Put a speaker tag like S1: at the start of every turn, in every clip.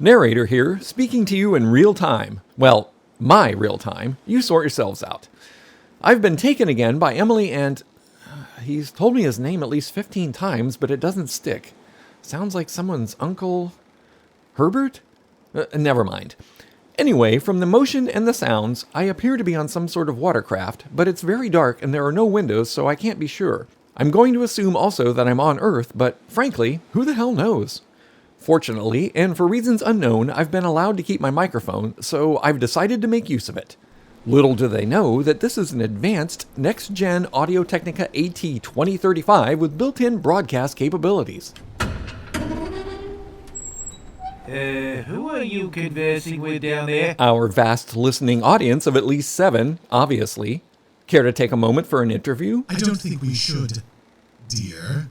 S1: Narrator here, speaking to you in real time. Well, my real time. You sort yourselves out. I've been taken again by Emily and... he's told me his name at least 15 times, but it doesn't stick. Sounds like someone's uncle... Herbert? Never mind. Anyway, from the motion and the sounds, I appear to be on some sort of watercraft, but it's very dark and there are no windows, so I can't be sure. I'm going to assume also that I'm on Earth, but frankly, who the hell knows? Fortunately, and for reasons unknown, I've been allowed to keep my microphone, so I've decided to make use of it. Little do they know that this is an advanced, next-gen Audio-Technica AT2035 with built-in broadcast capabilities.
S2: Who are you conversing with down there?
S1: Our vast listening audience of at least 7, obviously. Care to take a moment for an interview?
S3: I don't think we should, dear.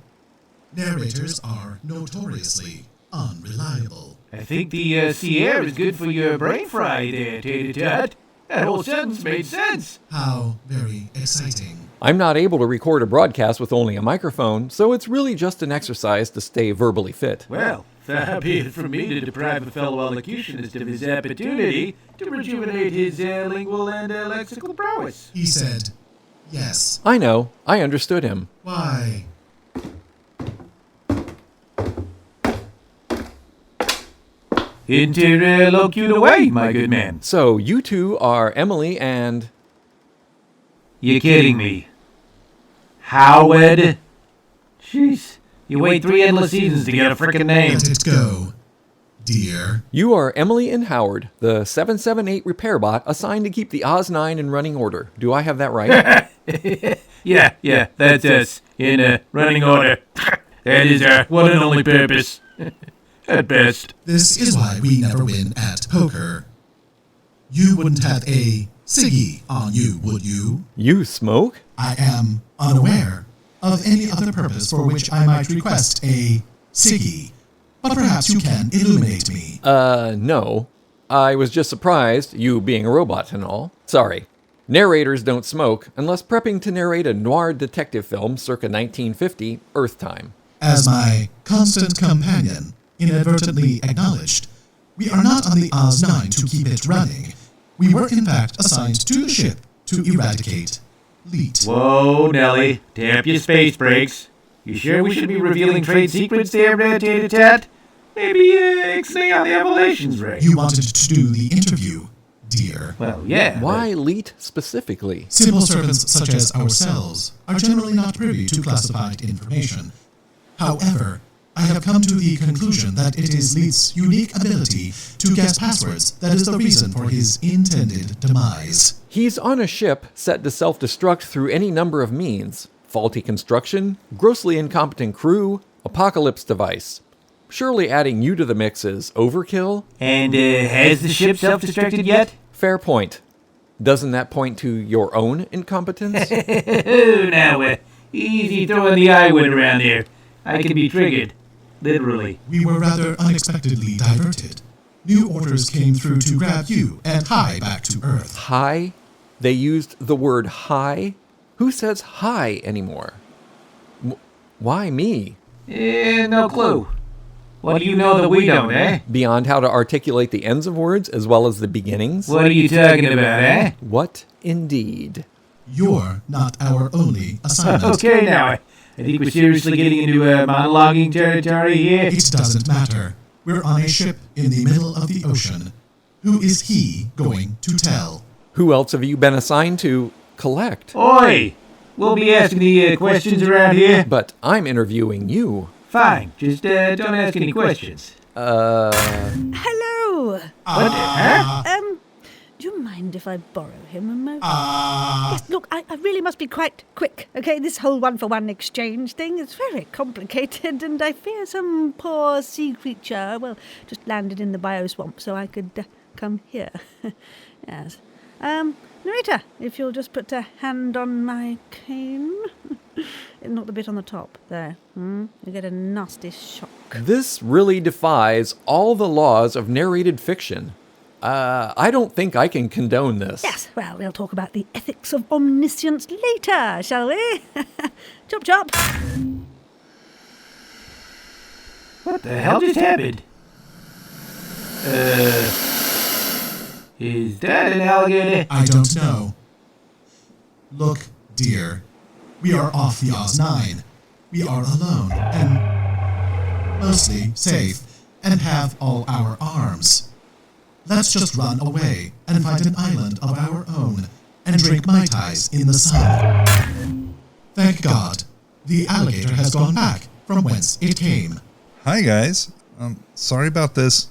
S3: Narrators are notoriously unreliable.
S2: I think the sea air is good for your brain fry there, Tater-Tot. That whole sentence made sense.
S3: How very exciting.
S1: I'm not able to record a broadcast with only a microphone, so it's really just an exercise to stay verbally fit.
S2: Well, far be it from me to deprive a fellow elocutionist of his opportunity to rejuvenate his lingual and lexical prowess.
S3: He said, yes.
S1: I know. I understood him.
S3: Why?
S2: Interlocute away, my good man.
S1: So, you two are Emily and...
S2: You kidding me? Howard? Jeez, you wait 3 endless seasons to get a frickin' name.
S3: Let it go, dear.
S1: You are Emily and Howard, the 778 repair bot assigned to keep the Oz-9 in running order. Do I have that right?
S2: Yeah, that's us, in running order. That is our one and only purpose. At best.
S3: This is why we never win at poker. You wouldn't have a ciggy on you, would you?
S1: You smoke?
S3: I am unaware of any other purpose for which I might request a ciggy, but perhaps you can illuminate me.
S1: No. I was just surprised, you being a robot and all. Sorry. Narrators don't smoke unless prepping to narrate a noir detective film circa 1950, Earth time.
S3: As my constant companion inadvertently acknowledged, we are not on the Oz-9 to keep it running. We were in fact assigned to the ship to eradicate Leet.
S2: Whoa, Nelly. Tap your space brakes. You sure we should be revealing trade secrets there, Tater-Tot? Maybe stay on the Evelations ring.
S3: You wanted to do the interview, dear.
S2: Well, yeah.
S1: Why Leet specifically?
S3: Civil servants such as ourselves are generally not privy to classified information. However, I have come to the conclusion that it is Leet's unique ability to guess passwords that is the reason for his intended demise.
S1: He's on a ship set to self-destruct through any number of means. Faulty construction, grossly incompetent crew, apocalypse device. Surely adding you to the mix is overkill?
S2: And has the ship self-destructed yet?
S1: Fair point. Doesn't that point to your own incompetence?
S2: Now, easy throwing the I word around there. I can be triggered. Literally.
S3: We were rather unexpectedly diverted. New orders came through to grab you and hie back to Earth.
S1: Hi? They used the word hi? Who says hi anymore? Why me?
S2: No clue. What do you know that we don't, eh?
S1: Beyond how to articulate the ends of words as well as the beginnings?
S2: What are you talking about, eh?
S1: What indeed?
S3: You're not our only assignment.
S2: Okay, now, I think we're seriously getting into monologuing territory here.
S3: It doesn't matter. We're on a ship in the middle of the ocean. Who is he going to tell?
S1: Who else have you been assigned to collect?
S2: Oi! We'll be asking the questions around here.
S1: But I'm interviewing you.
S2: Fine, just don't ask any questions.
S4: Hello!
S2: What the heck?
S4: Do you mind if I borrow him a moment? Yes, look, I really must be quite quick, okay? This whole one-for-one exchange thing is very complicated, and I fear some poor sea creature, well, just landed in the bioswamp, so I could come here. Yes. Narrator, if you'll just put a hand on my cane. Not the bit on the top, there. You get a nasty shock.
S1: This really defies all the laws of narrated fiction. I don't think I can condone this.
S4: Yes, well, we'll talk about the ethics of omniscience later, shall we? Chop chop.
S2: What the hell just happened? Is that an alligator?
S3: I don't know. Look, dear, we are off the Oz 9. We are alone and mostly safe and have all our arms. Let's just run away and find an island of our own and drink Mai Tais in the sun. Thank God, the alligator has gone back from whence it came.
S5: Hi, guys. Sorry about this.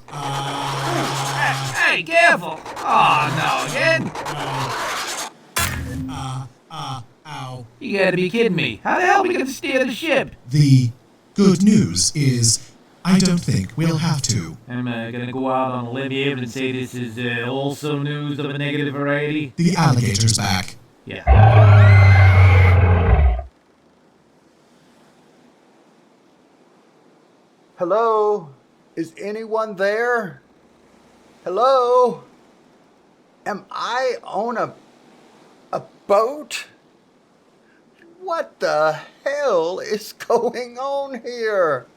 S2: Hey, careful! Oh, no, again?
S3: Ow.
S2: You gotta be kidding me. How the hell are we gonna steer the ship?
S3: The good news is, I don't think we'll have to.
S2: I'm gonna go out on a limb here and say this is also news of a negative variety.
S3: The alligator's back.
S2: Yeah.
S6: Hello? Is anyone there? Hello? Am I on a boat? What the hell is going on here?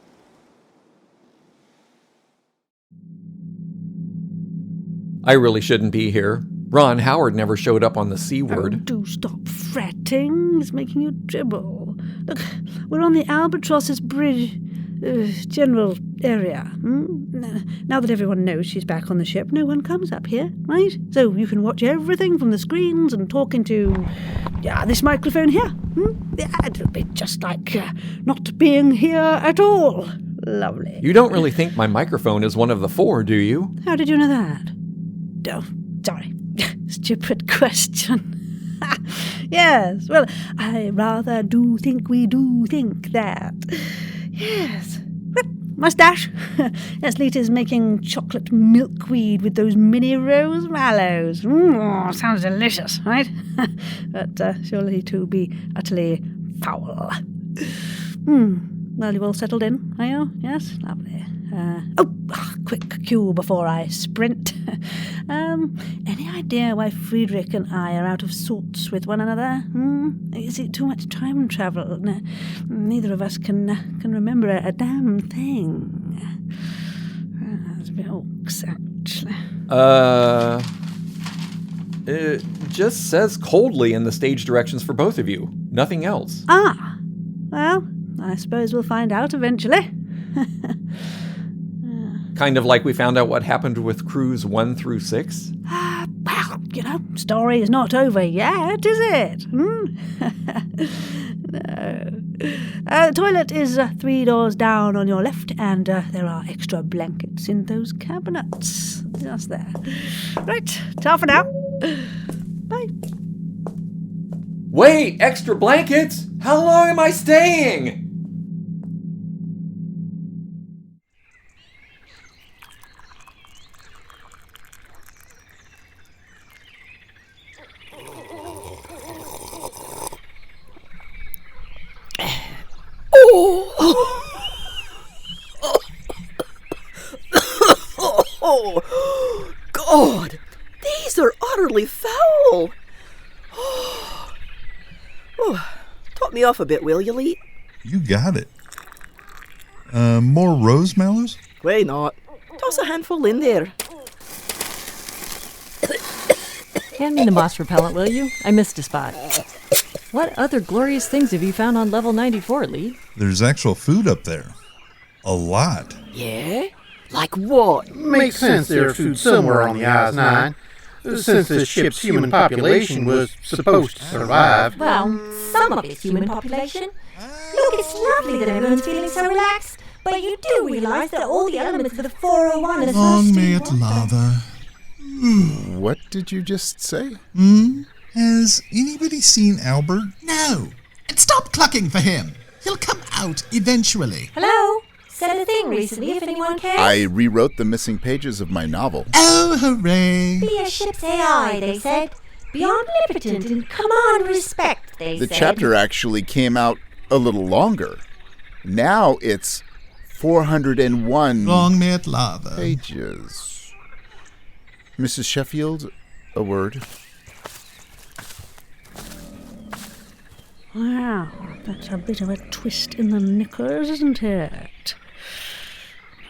S1: I really shouldn't be here. Ron Howard never showed up on the C
S4: Oh,
S1: word.
S4: do stop fretting. It's making you dribble. Look, we're on the Albatross's bridge, general area. Now that everyone knows she's back on the ship, no one comes up here, right? So you can watch everything from the screens and talk into this microphone here. Yeah, it'll be just like not being here at all. Lovely.
S1: You don't really think my microphone is one of the 4, do you?
S4: How did you know that? Oh, sorry. Stupid question. Yes, well, I rather do think we do think that. Yes. Mustache. Yes, Leet is making chocolate milkweed with those mini rosemallows. Sounds delicious, right? But surely to be utterly foul. Well, you've all settled in, are you? Yes? Lovely. Quick cue before I sprint. Any idea why Friedrich and I are out of sorts with one another? Is it too much time travel? Neither of us can remember a damn thing. That's a bit orcs, actually.
S1: It just says coldly in the stage directions for both of you. Nothing else.
S4: Well, I suppose we'll find out eventually.
S1: Kind of like we found out what happened with crews 1 through 6?
S4: Well, story is not over yet, is it? No. The toilet is 3 doors down on your left, and there are extra blankets in those cabinets. Just there. Right, ta for now. Bye.
S1: Wait, extra blankets? How long am I staying?
S7: Oh, God! These are utterly foul! Top me off a bit, will you, Leet?
S5: You got it. More rosemallows?
S7: Why not? Toss a handful in there.
S8: Hand me the moss repellent, will you? I missed a spot. What other glorious things have you found on level 94, Leet?
S5: There's actual food up there. A lot.
S7: Yeah? Like what?
S9: Makes sense there's food somewhere on the Oz 9, since this ship's human population was supposed to survive.
S10: Well, some of its human population. Look, it's lovely that everyone's feeling so relaxed, but you do realise that all the elements of the 401 are
S3: Long
S10: supposed
S3: may
S10: to...
S3: it lather.
S11: What did you just say?
S3: Has anybody seen Albert? No. And stop clucking for him. He'll come out eventually.
S10: Hello? Said a thing recently, if anyone cares.
S11: I rewrote the missing pages of my novel.
S3: Oh, hooray.
S10: Be a ship's AI, they said. Be omnipotent and command respect, they said.
S11: The chapter actually came out a little longer. Now it's 401
S3: Long may it lather.
S11: pages. Mrs. Sheffield, a word.
S4: Wow, that's a bit of a twist in the knickers, isn't it?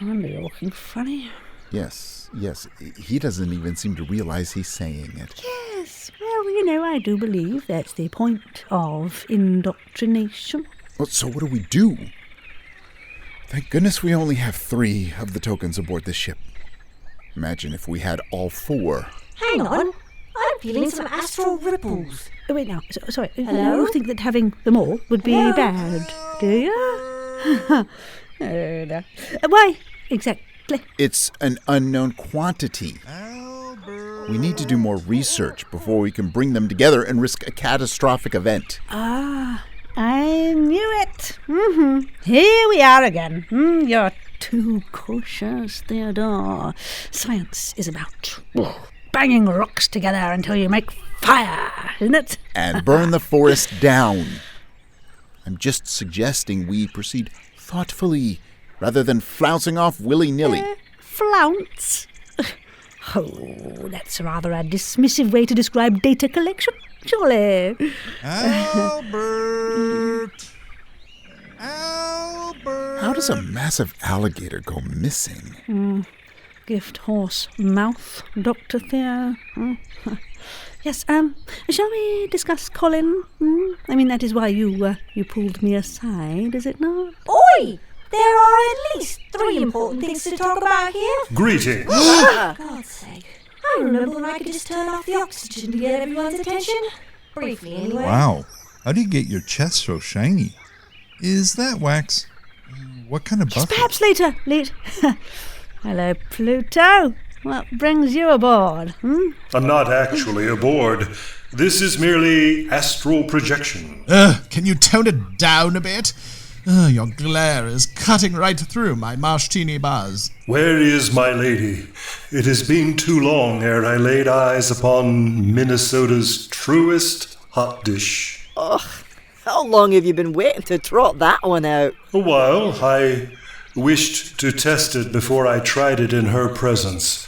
S4: I wonder you're looking funny.
S11: Yes. He doesn't even seem to realize he's saying it.
S4: Yes, well, I do believe that's the point of indoctrination.
S11: Well, so what do we do? Thank goodness we only have 3 of the tokens aboard this ship. Imagine if we had all 4.
S10: Hang on. I'm feeling some astral ripples.
S4: Oh, wait, now, sorry.
S10: Hello?
S4: You think that having them all would be bad, do you? Oh, no. Why, exactly?
S11: It's an unknown quantity. We need to do more research before we can bring them together and risk a catastrophic event.
S4: Ah, I knew it. Here we are again. You're too cautious, Theodore. Science is about banging rocks together until you make fire, isn't it?
S11: And burn the forest down. I'm just suggesting we proceed thoughtfully rather than flouncing off willy-nilly.
S4: Flounce? Oh, that's rather a dismissive way to describe data collection, surely.
S5: Albert!
S11: How does a massive alligator go missing?
S4: Gift horse mouth, Dr. Theo. Yes, shall we discuss Colin? I mean, that is why you pulled me aside, is it not?
S10: Oi! There are at least 3 important things to talk about here.
S12: Greetings.
S10: For God's sake. I remember when I could just turn off the oxygen to get everyone's attention. Briefly, anyway.
S5: Wow. How do you get your chest so shiny? Is that wax? What kind of buffet?
S4: Perhaps later, Leet. Hello, Pluto. What brings you aboard?
S12: I'm not actually aboard. This is merely astral projection.
S3: Can you tone it down a bit? Your glare is cutting right through my martini buzz.
S12: Where is my lady? It has been too long ere I laid eyes upon Minnesota's truest hot dish.
S7: Ugh, how long have you been waiting to trot that one out?
S12: A while. I wished to test it before I tried it in her presence.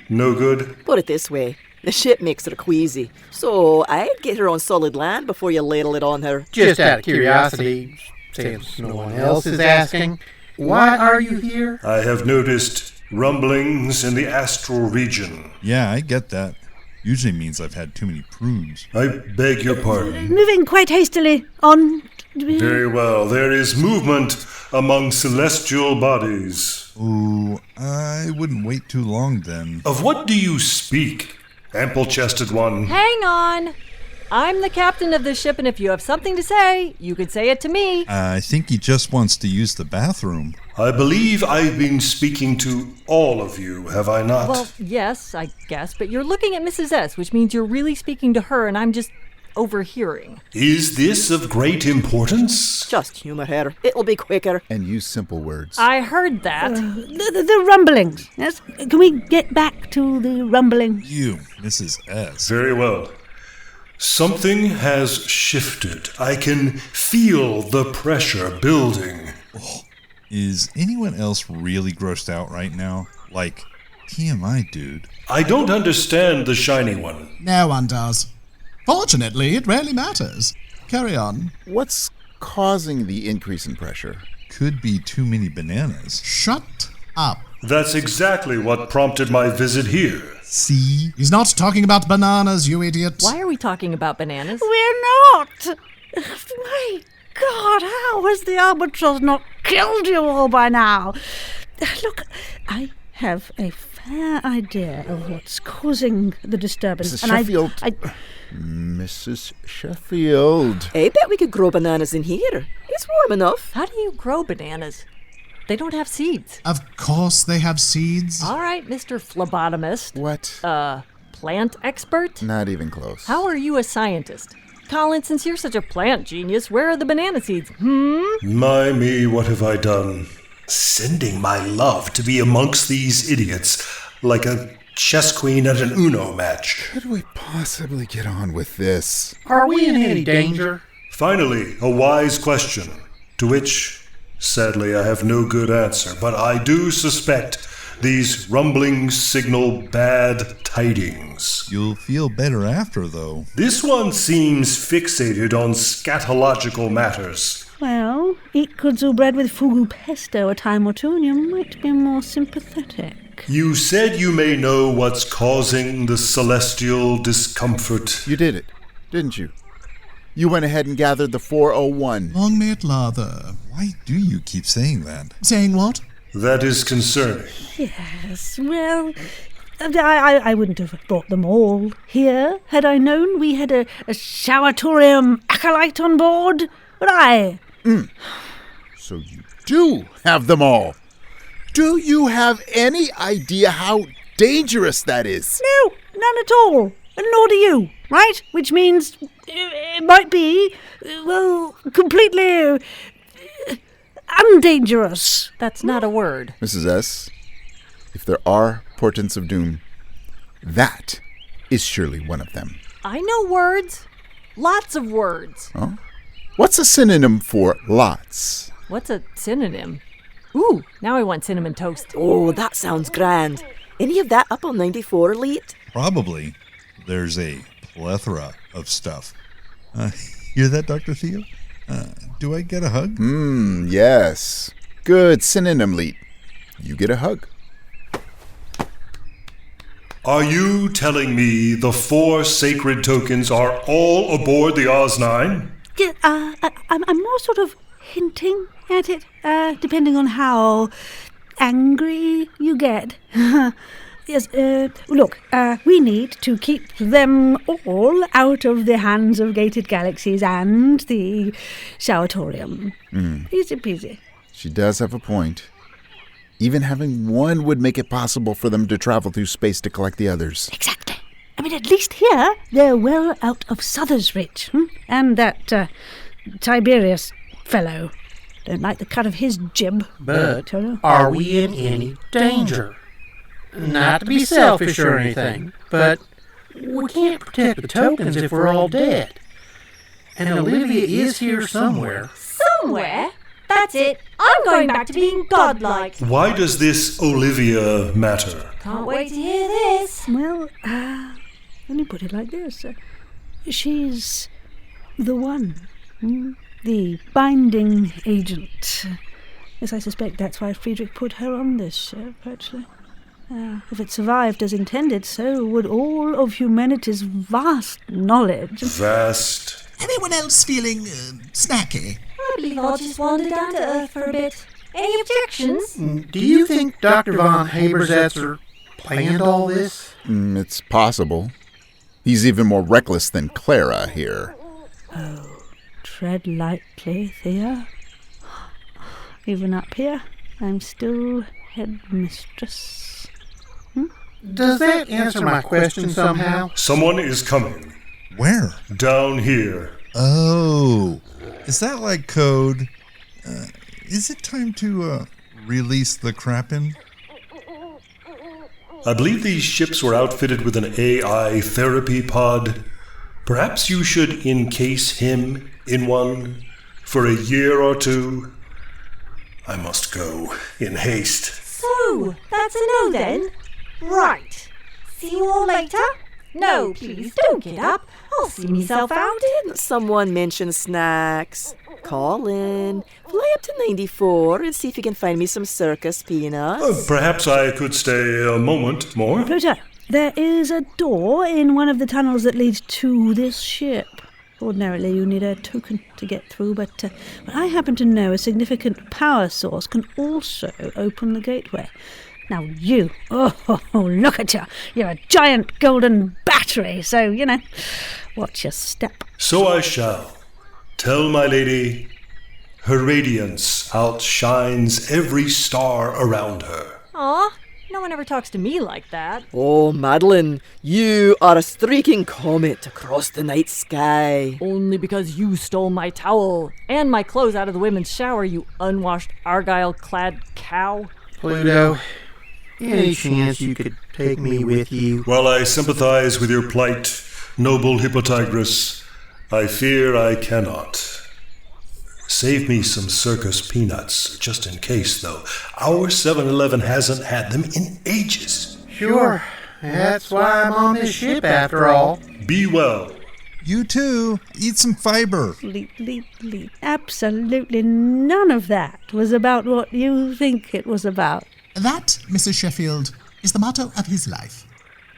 S12: No good?
S7: Put it this way. The ship makes her queasy, so I'd get her on solid land before you ladle it on her.
S9: Just out of curiosity, since no one else is asking, why are you here?
S12: I have noticed rumblings in the astral region.
S5: Yeah, I get that. Usually means I've had too many prunes.
S12: I beg your pardon.
S4: Moving quite hastily on.
S12: Very well. There is movement among celestial bodies.
S5: Ooh, I wouldn't wait too long then.
S12: Of what do you speak, ample-chested one?
S8: Hang on. I'm the captain of this ship, and if you have something to say, you could say it to me.
S5: I think he just wants to use the bathroom.
S12: I believe I've been speaking to all of you, have I not?
S8: Well, yes, I guess, but you're looking at Mrs. S, which means you're really speaking to her, and I'm just overhearing.
S12: Is this of great importance?
S7: Just humour her. It'll be quicker.
S11: And use simple words.
S8: I heard that.
S4: The rumblings, yes? Can we get back to the rumblings?
S5: You, Mrs. S.
S12: Very well. Something has shifted. I can feel the pressure building.
S5: Oh, is anyone else really grossed out right now? Like, TMI, dude.
S12: I don't understand the shiny one.
S3: No one does. Fortunately, it rarely matters. Carry on.
S11: What's causing the increase in pressure?
S5: Could be too many bananas.
S3: Shut up.
S12: That's exactly what prompted my visit here.
S3: See? He's not talking about bananas, you idiot.
S8: Why are we talking about bananas?
S4: We're not. My God, how has the albatross not killed you all by now? Look, I have a fair idea of what's causing the disturbance.
S11: Mrs. Sheffield. Mrs. Sheffield.
S7: I bet we could grow bananas in here. It's warm enough.
S8: How do you grow bananas? They don't have seeds.
S3: Of course they have seeds.
S8: All right, Mr. Phlebotomist.
S11: What?
S8: Plant expert?
S11: Not even close.
S8: How are you a scientist? Colin, since you're such a plant genius, where are the banana seeds?
S12: My me, what have I done? Sending my love to be amongst these idiots, like a chess queen at an Uno match.
S11: Could we possibly get on with this?
S9: Are we in any danger?
S12: Finally, a wise question, to which, sadly, I have no good answer, but I do suspect these rumblings signal bad tidings.
S5: You'll feel better after, though.
S12: This one seems fixated on scatological matters.
S4: Well, eat kudzu bread with fugu pesto a time or two and you might be more sympathetic. think.
S12: You said you may know what's causing the celestial discomfort.
S11: You did it, didn't you? You went ahead and gathered the 401.
S3: Long may it lather.
S5: Why do you keep saying that?
S3: Saying what?
S12: That is concerning.
S4: Yes, well, I wouldn't have brought them all here had I known we had a showatorium acolyte on board, would I?
S11: So you do have them all. Do you have any idea how dangerous that is?
S4: No, none at all. And nor do you, right? Which means it might be, well, completely undangerous.
S8: That's not a word.
S11: Mrs. S., if there are portents of doom, that is surely one of them.
S8: I know words. Lots of words.
S11: Oh? What's a synonym for lots?
S8: What's a synonym? Ooh, now I want cinnamon toast.
S7: Oh, that sounds grand. Any of that up on 94, Leet?
S5: Probably. There's a plethora of stuff. Hear that, Dr. Theo? Do I get a hug?
S11: Yes. Good synonym, Leet. You get a hug.
S12: Are you telling me the 4 sacred tokens are all aboard the Oz-9?
S4: Yeah, I'm more sort of hinting at it, depending on how angry you get. Yes, look, we need to keep them all out of the hands of gated galaxies and the showatorium. Easy peasy.
S11: She does have a point. Even having one would make it possible for them to travel through space to collect the others.
S4: Exactly. I mean, at least here, they're well out of Suther's reach. And that Tiberius fellow. Don't like the cut of his jib.
S9: But are we in any danger? Not to be selfish or anything, but we can't protect the tokens if we're all dead. And Olivia is here somewhere.
S10: Somewhere? That's it. I'm going back to being godlike.
S12: Why does this Olivia matter?
S10: Can't wait to hear this.
S4: Well, let me put it like this. She's the one. The binding agent. Yes, I suspect that's why Friedrich put her on this ship, actually. If it survived as intended, so would all of humanity's vast knowledge.
S12: Vast.
S3: Anyone else feeling snacky?
S10: I believe I'll just wander down to Earth for a bit. Any objections?
S9: Do you think Dr. von Habersetzer planned all this?
S11: It's possible. He's even more reckless than Clara here.
S4: Oh, tread lightly, Theo. Even up here, I'm still headmistress.
S9: Does that answer my question somehow?
S12: Someone is coming.
S5: Where?
S12: Down here.
S5: Oh, is that like code? Is it time to release the Kraken?
S12: I believe these ships were outfitted with an AI therapy pod. Perhaps you should encase him in one for a year or two. I must go in haste.
S10: So, that's a no then? Right. See you all later? No, please don't get up. I'll see myself out.
S7: Didn't someone mention snacks? Colin, fly up to 94 and see if you can find me some circus peanuts.
S12: Perhaps I could stay a moment more.
S4: Pluto, there is a door in one of the tunnels that leads to this ship. Ordinarily, you need a token to get through, but I happen to know a significant power source can also open the gateway. Now you, look at you. You're a giant golden battery, so, watch your step.
S12: So I shall. Tell my lady, her radiance outshines every star around her.
S8: Aw, no one ever talks to me like that.
S7: Oh, Madeline, you are a streaking comet across the night sky.
S8: Only because you stole my towel and my clothes out of the women's shower, you unwashed argyle-clad cow.
S9: Pluto, any chance you could take me with you?
S12: While I sympathize with your plight, noble Hippotigris, I fear I cannot. Save me some circus peanuts, just in case, though. Our 7-Eleven hasn't had them in ages.
S9: Sure. That's why I'm on this ship, after all.
S12: Be well.
S5: You too. Eat some fiber.
S4: Leet. Absolutely none of that was about what you think it was about.
S3: That, Mrs. Sheffield, is the motto of his life.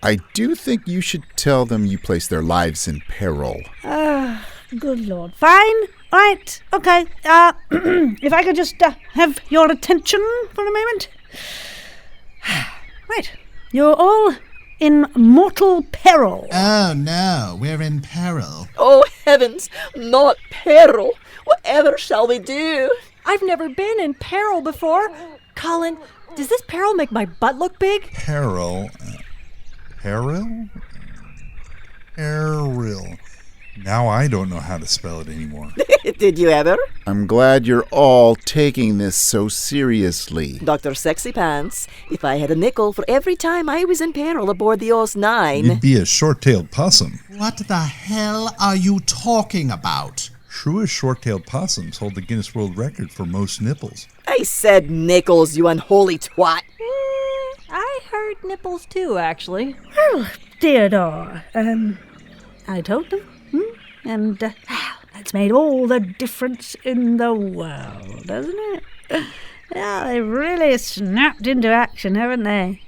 S11: I do think you should tell them you place their lives in peril.
S4: Good Lord. Fine. Right. Okay. If I could just have your attention for a moment. Right. You're all in mortal peril.
S3: Oh no, we're in peril.
S7: Oh, heavens, not peril. Whatever shall we do?
S8: I've never been in peril before. Colin, does this peril make my butt look big?
S5: Peril? Peril? Peril. Now I don't know how to spell it anymore.
S7: Did you ever?
S11: I'm glad you're all taking this so seriously.
S7: Dr. Sexy Pants, if I had a nickel for every time I was in peril aboard the OS 9...
S5: You'd be a short-tailed possum.
S3: What the hell are you talking about?
S5: Truest short-tailed possums hold the Guinness World Record for most nipples.
S7: I said nickels, you unholy twat.
S8: I heard nipples too, actually.
S4: Oh, Theodore. I told them. And that's made all the difference in the world, hasn't it? Yeah, they've really snapped into action, haven't they?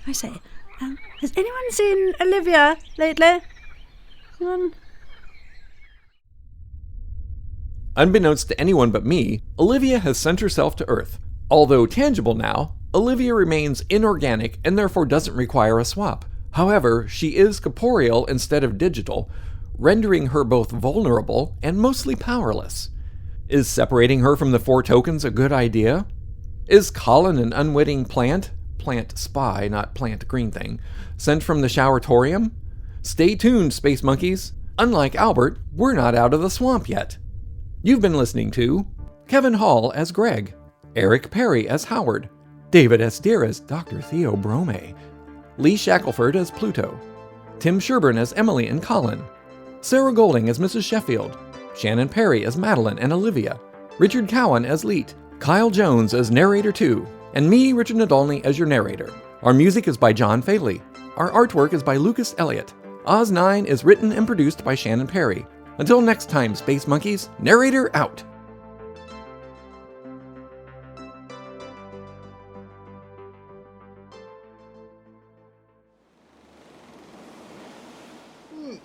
S4: I say, has anyone seen Olivia lately? Anyone?
S1: Unbeknownst to anyone but me, Olivia has sent herself to Earth. Although tangible now, Olivia remains inorganic and therefore doesn't require a swap. However, she is corporeal instead of digital, rendering her both vulnerable and mostly powerless. Is separating her from the 4 tokens a good idea? Is Colin an unwitting plant spy, not plant green thing, sent from the showertorium? Stay tuned, space monkeys. Unlike Albert, we're not out of the swamp yet. You've been listening to Kevin Hall as Greg, Eric Perry as Howard, David S. Deere as Dr. Theo Bromae, Lee Shackleford as Pluto, Tim Sherburn as Emily and Colin, Sarah Golding as Mrs. Sheffield, Shannon Perry as Madeline and Olivia, Richard Cowen as Leet, Kyle Jones as Narrator 2, and me, Richard Nadolny, as your narrator. Our music is by John Faley. Our artwork is by Lucas Elliott. Oz 9 is written and produced by Shannon Perry. Until next time, Space Monkeys, Narrator out!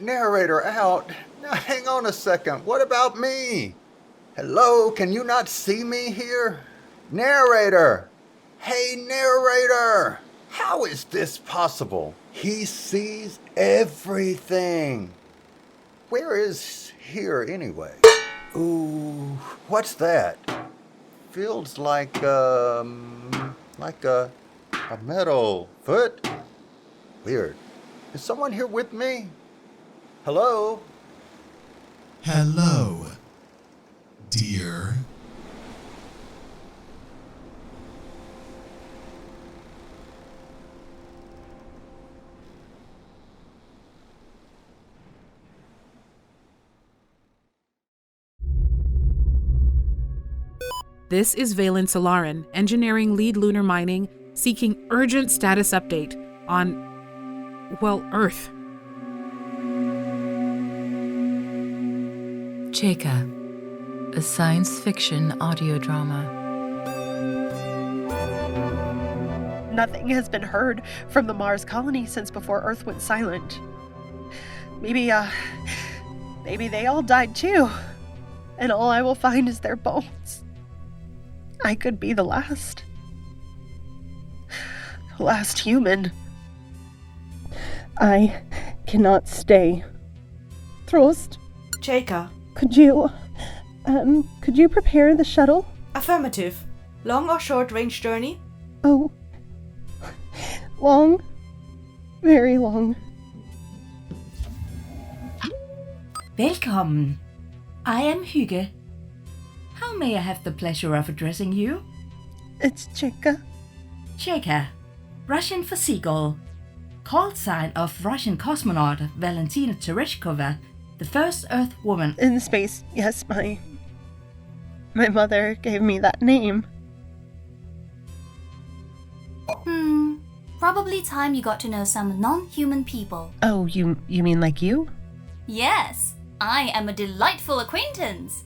S6: Narrator out. Now hang on a second. What about me? Hello, can you not see me here? Narrator! Hey, narrator! How is this possible? He sees everything. Where is here anyway? Ooh, what's that? Feels like a metal foot. Weird. Is someone here with me? Hello?
S3: Hello, dear.
S13: This is Valen Solarin, engineering lead lunar mining, seeking urgent status update on, well, Earth.
S14: Cheka, a science fiction audio drama.
S15: Nothing has been heard from the Mars colony since before Earth went silent. Maybe they all died too, and all I will find is their bones. I could be the last human. I cannot stay. Trost?
S16: Cheka.
S15: Could you prepare the shuttle?
S16: Affirmative. Long or short range journey?
S15: Oh, long. Very long.
S17: Velkommen. I am Hygge. How may I have the pleasure of addressing you?
S15: It's Cheka.
S17: Cheka, Russian for seagull. Call sign of Russian cosmonaut Valentina Tereshkova, the first Earth woman.
S15: In space, yes, my mother gave me that name.
S18: Probably time you got to know some non-human people.
S15: Oh, you mean like you?
S18: Yes, I am a delightful acquaintance.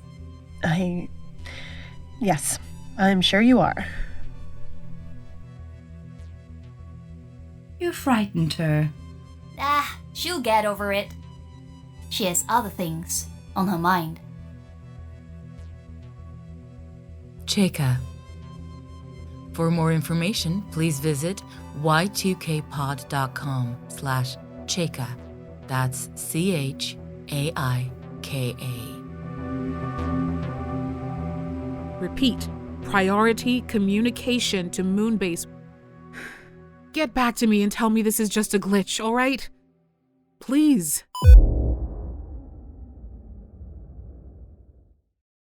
S15: Yes, I'm sure you are.
S17: You frightened her.
S18: Ah, she'll get over it. She has other things on her mind.
S14: Cheka. For more information, please visit y2kpod.com/Cheka. That's CHAIKA.
S13: Repeat. Priority communication to Moonbase. Get back to me and tell me this is just a glitch, all right? Please.